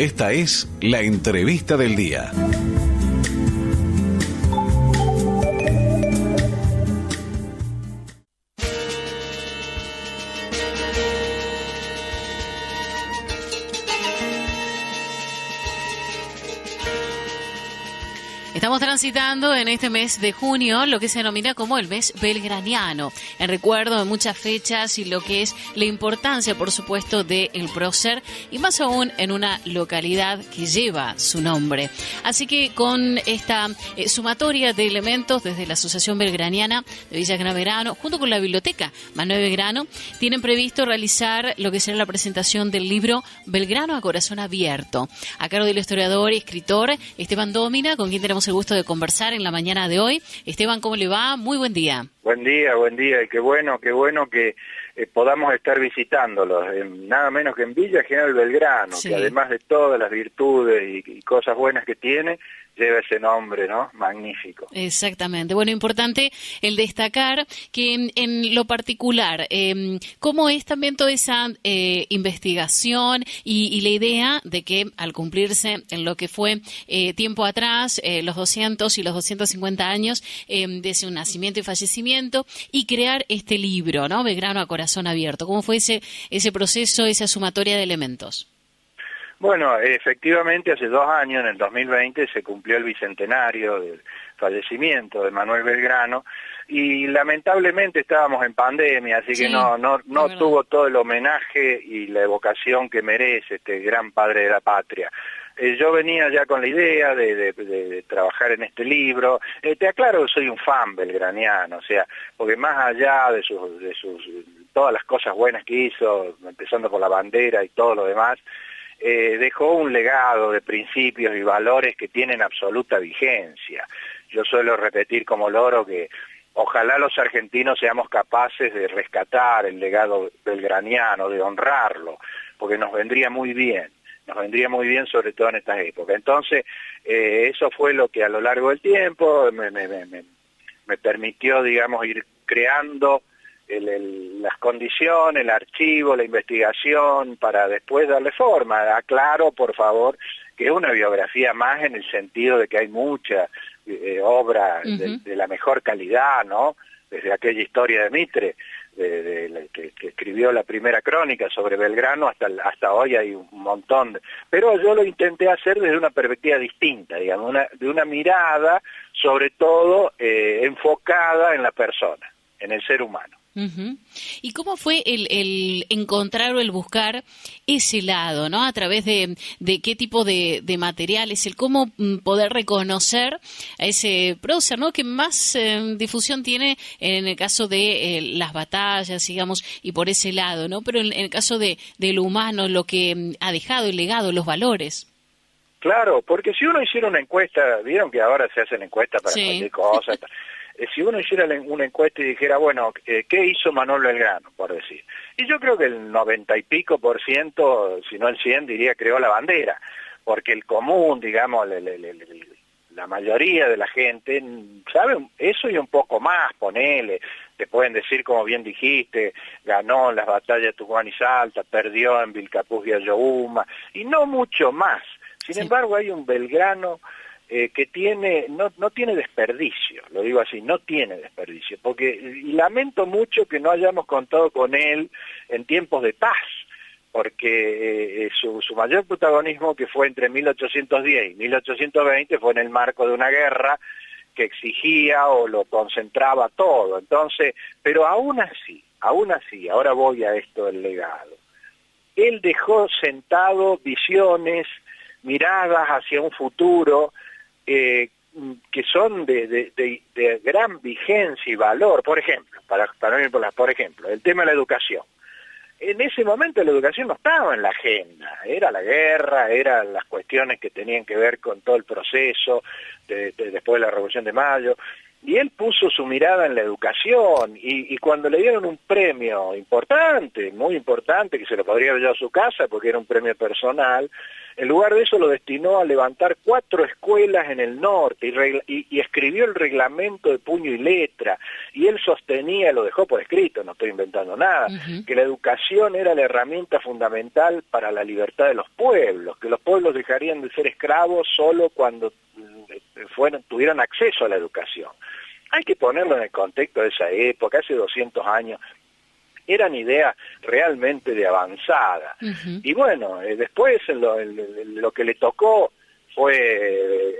Esta es la entrevista del día. Estamos transitando en este mes de junio lo que se denomina como el mes belgraniano, en recuerdo de muchas fechas y lo que es la importancia, por supuesto, del prócer, y más aún en una localidad que lleva su nombre. Así que con esta sumatoria de elementos desde la Asociación Belgraniana de Villa Canaverano, junto con la Biblioteca Manuel Belgrano, tienen previsto realizar lo que será la presentación del libro Belgrano a corazón abierto, a cargo del historiador y escritor Esteban Dómina, con quien tenemos el gusto de conversar en la mañana de hoy. Esteban, ¿cómo le va? Muy buen día. Buen día, y qué bueno que podamos estar visitándolos, nada menos que en Villa General Belgrano, sí, que además de todas las virtudes y cosas buenas que tiene, lleva ese nombre, ¿no? Magnífico. Exactamente. Bueno, importante el destacar que en lo particular, cómo es también toda esa investigación y la idea de que al cumplirse en lo que fue tiempo atrás, los 200 y los 250 años de su nacimiento y fallecimiento, y crear este libro, ¿no? Belgrano a corazón abierto. ¿Cómo fue ese proceso, esa sumatoria de elementos? Bueno, efectivamente hace 2 años, en el 2020, se cumplió el bicentenario del fallecimiento de Manuel Belgrano y lamentablemente estábamos en pandemia, así que no tuvo todo el homenaje y la evocación que merece este gran padre de la patria. Yo venía ya con la idea de trabajar en este libro. Te aclaro que soy un fan belgraniano, o sea, porque más allá de sus todas las cosas buenas que hizo, empezando por la bandera y todo lo demás, dejó un legado de principios y valores que tienen absoluta vigencia. Yo suelo repetir como loro que ojalá los argentinos seamos capaces de rescatar el legado belgraniano, de honrarlo, porque nos vendría muy bien sobre todo en estas épocas. Entonces, eso fue lo que a lo largo del tiempo me permitió, digamos, ir creando las condiciones, el archivo, la investigación, para después darle forma. Aclaro, por favor, que es una biografía más en el sentido de que hay mucha obra de la mejor calidad, ¿no? Desde aquella historia de Mitre, que escribió la primera crónica sobre Belgrano, hasta hoy hay un montón. Pero yo lo intenté hacer desde una perspectiva distinta, digamos, de una mirada, sobre todo, enfocada en la persona, en el ser humano. Uh-huh. ¿Y cómo fue el encontrar o el buscar ese lado, ¿no? A través de qué tipo de materiales, el cómo poder reconocer a ese prócer, ¿no? Que más difusión tiene en el caso de las batallas, digamos, y por ese lado, ¿no? Pero en el caso de lo humano, lo que ha dejado, el legado, los valores. Claro, porque si uno hiciera una encuesta, vieron que ahora se hacen encuestas para cualquier cosa. Si uno hiciera una encuesta y dijera, bueno, ¿qué hizo Manuel Belgrano, por decir? Y yo creo que el 90 y pico %, si no el 100, diría creó la bandera, porque el común, digamos, la mayoría de la gente sabe eso y un poco más, ponele, te pueden decir, como bien dijiste, ganó en las batallas de Tucumán y Salta, perdió en Vilcapugio y Ayohuma, y no mucho más. Sin embargo, hay un Belgrano que no tiene desperdicio, lo digo así, no tiene desperdicio, y lamento mucho que no hayamos contado con él en tiempos de paz, porque su mayor protagonismo, que fue entre 1810 y 1820, fue en el marco de una guerra que exigía o lo concentraba todo. Entonces, pero aún así, ahora voy a esto del legado, él dejó sentado visiones, miradas hacia un futuro, que son de gran vigencia y valor. Por ejemplo, por ejemplo, el tema de la educación. En ese momento la educación no estaba en la agenda, era la guerra, eran las cuestiones que tenían que ver con todo el proceso después de la Revolución de Mayo, Y él puso su mirada en la educación, y cuando le dieron un premio importante, muy importante, que se lo podría haber llevado a su casa porque era un premio personal, en lugar de eso lo destinó a levantar 4 escuelas en el norte y escribió el reglamento de puño y letra, y él sostenía, lo dejó por escrito, no estoy inventando nada, que la educación era la herramienta fundamental para la libertad de los pueblos, que los pueblos dejarían de ser esclavos solo cuando tuvieran acceso a la educación. Hay que ponerlo en el contexto de esa época, hace 200 años, eran ideas realmente de avanzada. Y bueno, después lo que le tocó fue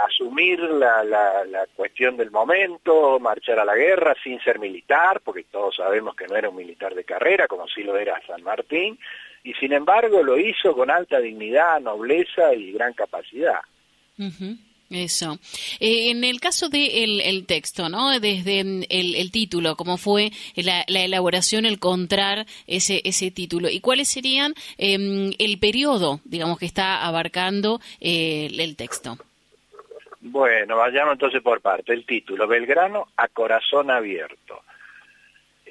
asumir la cuestión del momento, marchar a la guerra sin ser militar, porque todos sabemos que no era un militar de carrera, como sí lo era San Martín, y sin embargo lo hizo con alta dignidad, nobleza y gran capacidad. Eso. En el caso del el texto, ¿no? Desde el título, ¿cómo fue la elaboración, el encontrar ese título? ¿Y cuáles serían el periodo, digamos, que está abarcando el texto? Bueno, vayamos entonces por parte. El título, Belgrano a corazón abierto.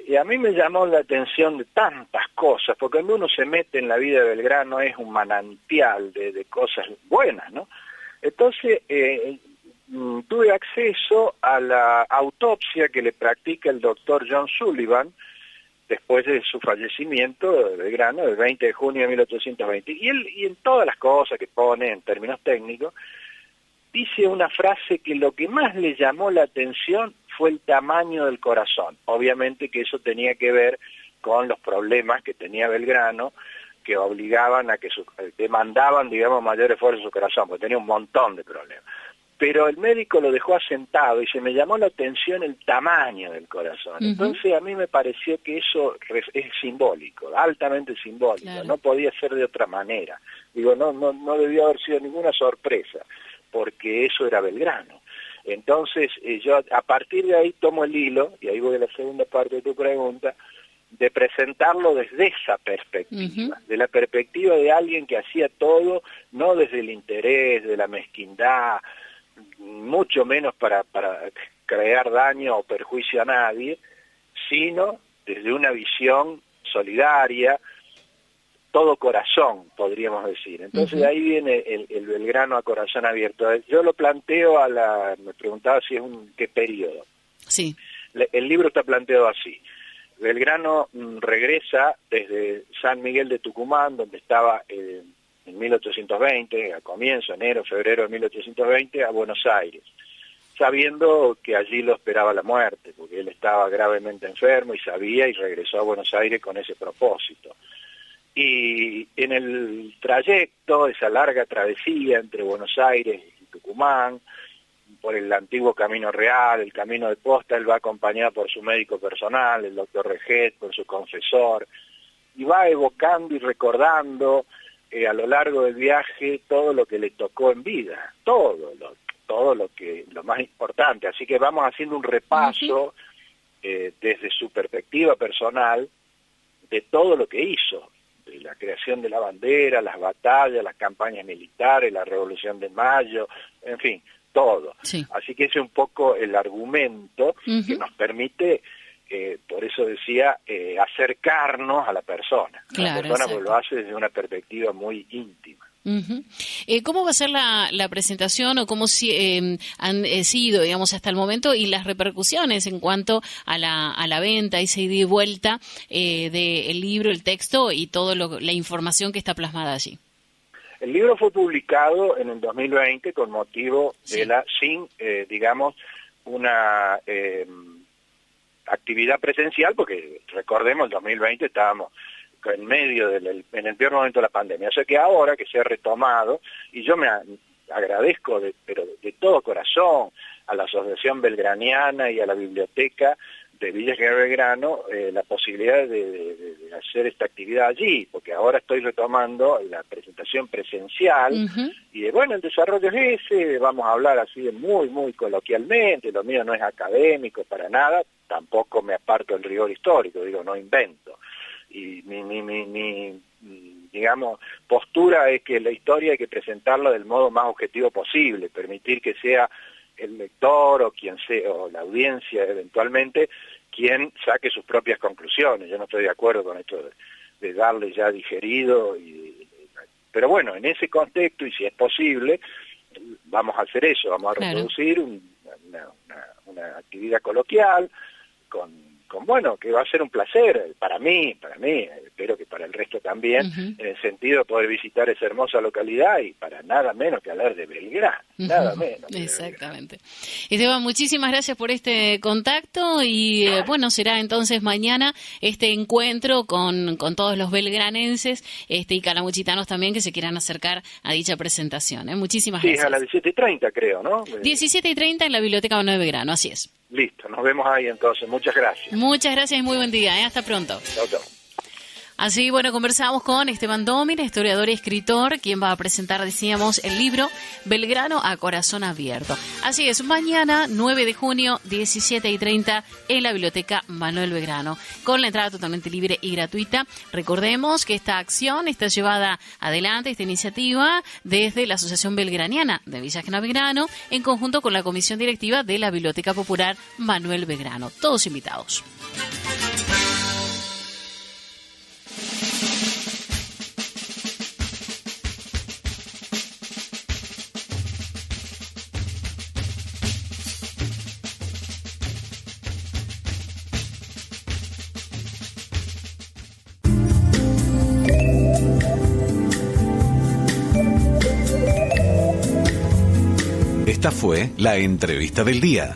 Y a mí me llamó la atención de tantas cosas, porque cuando uno se mete en la vida de Belgrano es un manantial de cosas buenas, ¿no? Entonces, tuve acceso a la autopsia que le practica el doctor John Sullivan después de su fallecimiento de Belgrano, el 20 de junio de 1820. Y en todas las cosas que pone en términos técnicos, dice una frase que lo que más le llamó la atención fue el tamaño del corazón. Obviamente que eso tenía que ver con los problemas que tenía Belgrano, que obligaban a que demandaban, digamos, mayor esfuerzo en su corazón, porque tenía un montón de problemas. Pero el médico lo dejó asentado y se me llamó la atención el tamaño del corazón. Entonces a mí me pareció que eso es simbólico, altamente simbólico, claro. No podía ser de otra manera. Digo, no debió haber sido ninguna sorpresa, porque eso era Belgrano. Entonces yo a partir de ahí tomo el hilo, y ahí voy a la segunda parte de tu pregunta, de presentarlo desde esa perspectiva, de la perspectiva de alguien que hacía todo, no desde el interés, de la mezquindad, mucho menos para crear daño o perjuicio a nadie, sino desde una visión solidaria, todo corazón, podríamos decir. Entonces de ahí viene el Belgrano a corazón abierto. Yo lo planteo me preguntaba si es qué periodo. Sí. El libro está planteado así. Belgrano regresa desde San Miguel de Tucumán, donde estaba en 1820, a comienzo, enero, febrero de 1820, a Buenos Aires, sabiendo que allí lo esperaba la muerte, porque él estaba gravemente enfermo y sabía, y regresó a Buenos Aires con ese propósito. Y en el trayecto, esa larga travesía entre Buenos Aires y Tucumán, por el antiguo Camino Real, el Camino de Posta, él va acompañado por su médico personal, el doctor Reget, por su confesor, y va evocando y recordando a lo largo del viaje todo lo que le tocó en vida, todo lo más importante. Así que vamos haciendo un repaso desde su perspectiva personal de todo lo que hizo, de la creación de la bandera, las batallas, las campañas militares, la Revolución de Mayo, en fin, todo. Sí. Así que ese es un poco el argumento que nos permite, por eso decía, acercarnos a la persona. Claro, la persona pues lo hace desde una perspectiva muy íntima. ¿Cómo va a ser la presentación o cómo han sido, digamos, hasta el momento y las repercusiones en cuanto a la venta, esa ida y vuelta del libro, el texto y toda la información que está plasmada allí? El libro fue publicado en el 2020 con motivo de digamos, una actividad presencial, porque recordemos, el 2020 estábamos en medio en el peor momento de la pandemia. O sea que ahora que se ha retomado, y yo me agradezco, pero de todo corazón, a la Asociación Belgraniana y a la Biblioteca de Villa General Belgrano, la posibilidad de hacer esta actividad allí, porque ahora estoy retomando la presentación presencial, y el desarrollo es ese, vamos a hablar así de muy coloquialmente, lo mío no es académico para nada, tampoco me aparto del rigor histórico, digo, no invento, y mi digamos, postura es que la historia hay que presentarla del modo más objetivo posible, permitir que sea el lector o quien sea, o la audiencia eventualmente, quien saque sus propias conclusiones. Yo no estoy de acuerdo con esto de darle ya digerido, pero bueno, en ese contexto, y si es posible, vamos a hacer eso, vamos a reproducir una actividad coloquial con bueno, que va a ser un placer para mí, espero que para el resto también, en el sentido de poder visitar esa hermosa localidad y para nada menos que hablar de Belgrano, nada menos. Exactamente. Esteban, muchísimas gracias por este contacto y bueno, será entonces mañana este encuentro con todos los belgranenses y calamuchitanos también que se quieran acercar a dicha presentación. Muchísimas gracias. Sí, a las 17:30 creo, ¿no? 17:30 en la Biblioteca Manuel Belgrano, así es. Listo, nos vemos ahí entonces. Muchas gracias. Muchas gracias y muy buen día. Hasta pronto. Chao, chao. Así, bueno, conversamos con Esteban Domina, historiador y escritor, quien va a presentar, decíamos, el libro Belgrano a corazón abierto. Así es, mañana, 9 de junio, 17:30, en la Biblioteca Manuel Belgrano, con la entrada totalmente libre y gratuita. Recordemos que esta acción está llevada adelante, esta iniciativa, desde la Asociación Belgraniana de Villa Gesell Belgrano, en conjunto con la Comisión Directiva de la Biblioteca Popular Manuel Belgrano. Todos invitados. Esta fue la entrevista del día.